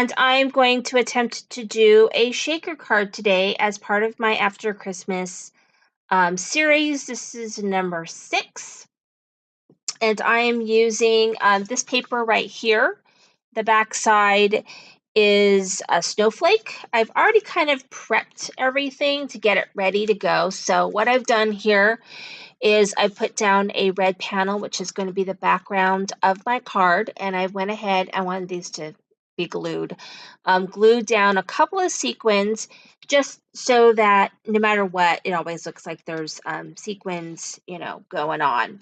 And I'm going to attempt to do a shaker card today as part of my After Christmas series. This is number 6. And I am using this paper right here. The back side is a snowflake. I've already kind of prepped everything to get it ready to go. So what I've done here is I put down a red panel, which is going to be the background of my card. And I went ahead, I wanted these to be glued, glued down a couple of sequins just so that no matter what, it always looks like there's sequins, going on.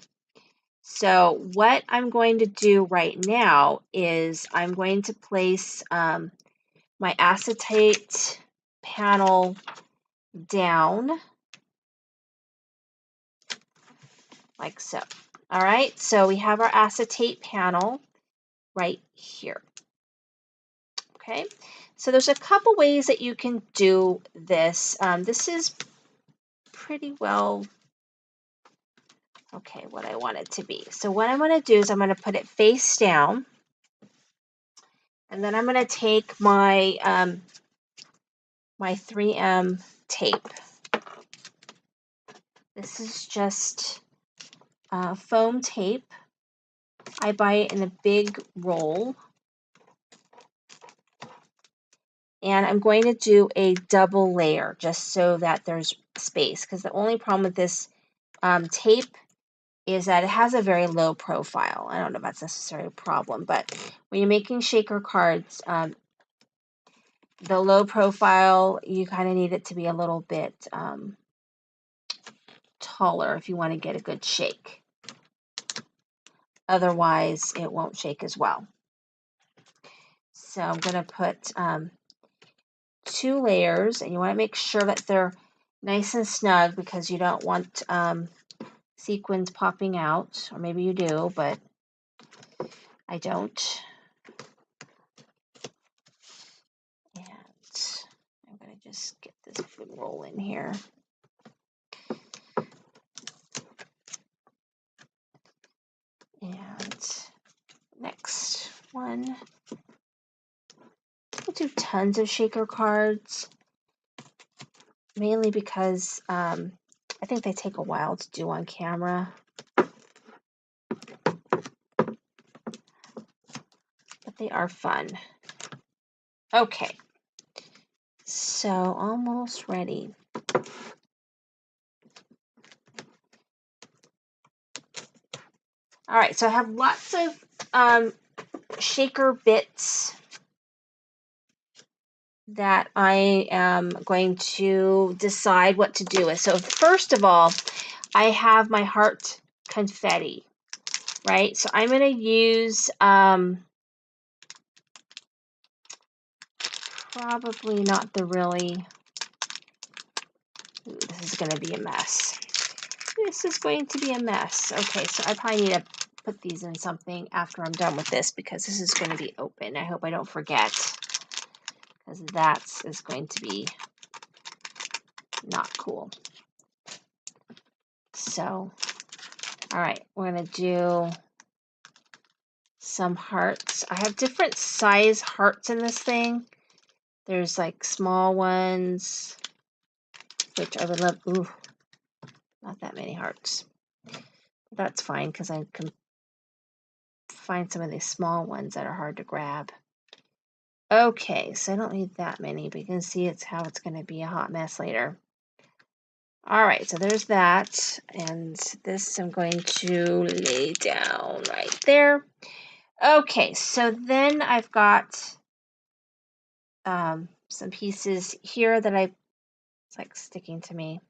So what I'm going to do right now is I'm going to place my acetate panel down like so. All right, so we have our acetate panel right here. Okay, so there's a couple ways that you can do this. This is pretty well, okay, what I want it to be. So what I'm going to do is I'm going to put it face down, and then I'm going to take my my 3M tape. This is just foam tape. I buy it in a big roll. And I'm going to do a double layer just so that there's space, because the only problem with this tape is that it has a very low profile. I don't know if that's necessarily a problem, but when you're making shaker cards, the low profile, you kind of need it to be a little bit taller if you want to get a good shake. Otherwise, it won't shake as well. So I'm going to put 2 layers, and you want to make sure that they're nice and snug because you don't want sequins popping out, or maybe you do, but I don't. And I'm going to just get this big roll in here. And next one. We'll do tons of shaker cards, mainly because I think they take a while to do on camera. But they are fun. Okay, so almost ready. All right, so I have lots of shaker bits that I am going to decide what to do with. So first of all, I have my heart confetti, right? So I'm going to use probably not the really, ooh, this is going to be a mess. This is going to be a mess. Okay, so I probably need to put these in something after I'm done with this because this is going to be open. I hope I don't forget, because that is going to be not cool. So, all right, we're going to do some hearts. I have different size hearts in this thing. There's like small ones, which I would love. Ooh, not that many hearts. That's fine because I can find some of these small ones that are hard to grab. Okay, so I don't need that many, but you can see it's how it's going to be a hot mess later. All right, so there's that, and this I'm going to lay down right there. Okay, so then I've got some pieces here that it's like sticking to me.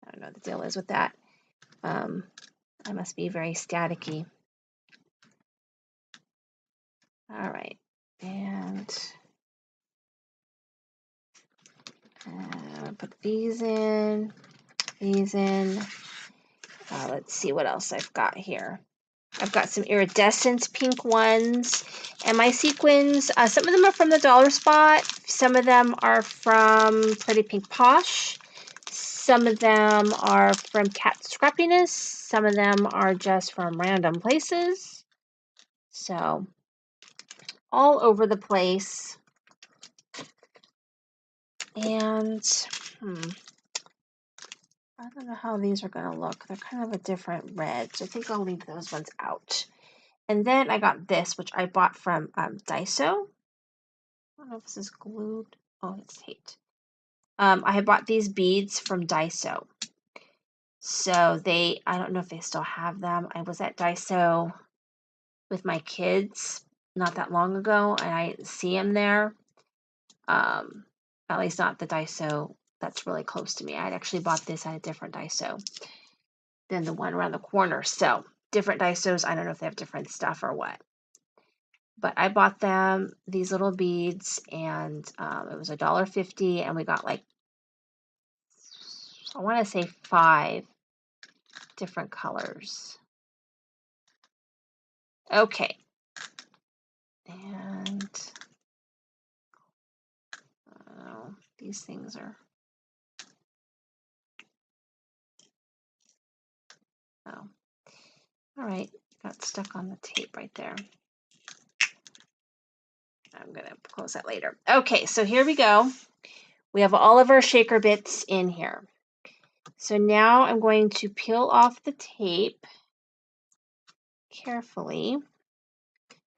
I don't know what the deal is with that. I must be very staticky. All right, and put these in, let's see what else I've got here. I've got some iridescent pink ones, and my sequins, some of them are from the Dollar Spot, some of them are from Pretty Pink Posh, some of them are from Cat Scrappiness, some of them are just from random places. So all over the place. And I don't know how these are going to look. They're kind of a different red, so I think I'll leave those ones out. And then I got this, which I bought from Daiso. I don't know if this is glued. Oh, it's taped. I had bought these beads from Daiso. So I don't know if they still have them. I was at Daiso with my kids not that long ago, and I didn't see them there. At least not the Daiso that's really close to me. I'd actually bought this at a different Daiso than the one around the corner. So different Daisos, I don't know if they have different stuff or what. But I bought them, these little beads, and it was $1.50, and we got like, I want to say 5 different colors. Okay. And these things are, oh. All right, got stuck on the tape right there. I'm going to close that later. Okay, so here we go. We have all of our shaker bits in here. So now I'm going to peel off the tape carefully,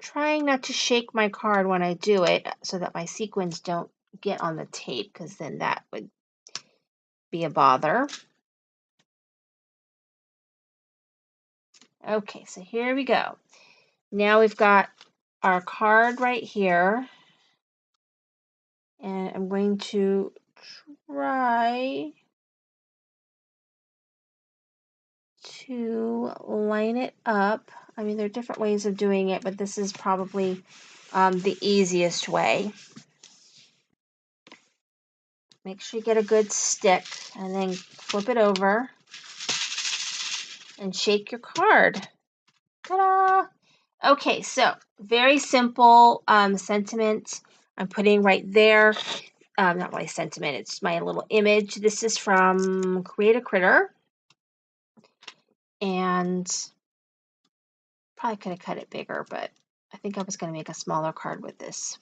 trying not to shake my card when I do it so that my sequins don't get on the tape, because then that would be a bother. Okay, so here we go. Now we've got our card right here, and I'm going to try to line it up. I mean, there are different ways of doing it, but this is probably the easiest way. Make sure you get a good stick, and then flip it over and shake your card. Ta-da! Okay, so very simple sentiment I'm putting right there. Not my sentiment, it's my little image. This is from Create a Critter. And probably could have cut it bigger, but I think I was going to make a smaller card with this.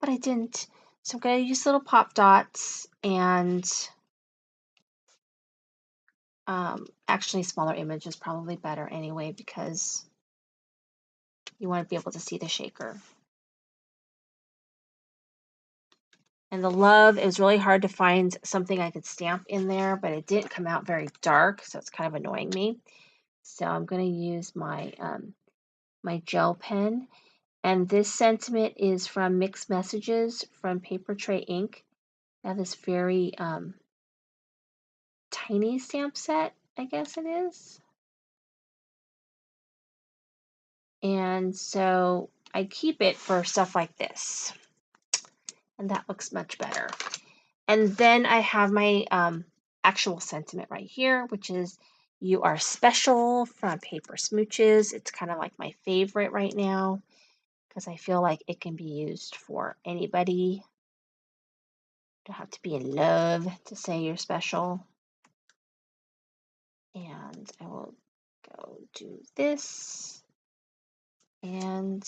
But I didn't. So I'm going to use little pop dots, and actually smaller image is probably better anyway, because you want to be able to see the shaker. And the love, it was really hard to find something I could stamp in there, but it didn't come out very dark, so it's kind of annoying me. So I'm going to use my my gel pen. And this sentiment is from Mixed Messages from Paper Tray Ink. They have this very tiny stamp set, I guess it is. And so I keep it for stuff like this. And that looks much better. And then I have my actual sentiment right here, which is "You Are Special" from Paper Smooches. It's kind of like my favorite right now, because I feel like it can be used for anybody. You don't have to be in love to say you're special. And I will go do this and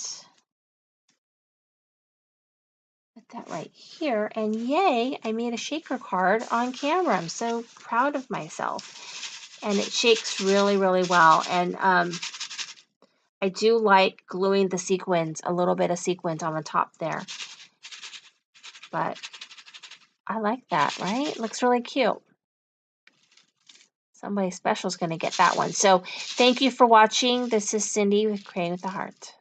put that right here. And yay, I made a shaker card on camera. I'm so proud of myself. And it shakes really, really well. And I do like gluing the sequins, a little bit of sequins on the top there. But I like that, right? It looks really cute. Somebody special is going to get that one. So thank you for watching. This is Cindy with Create with a Heart.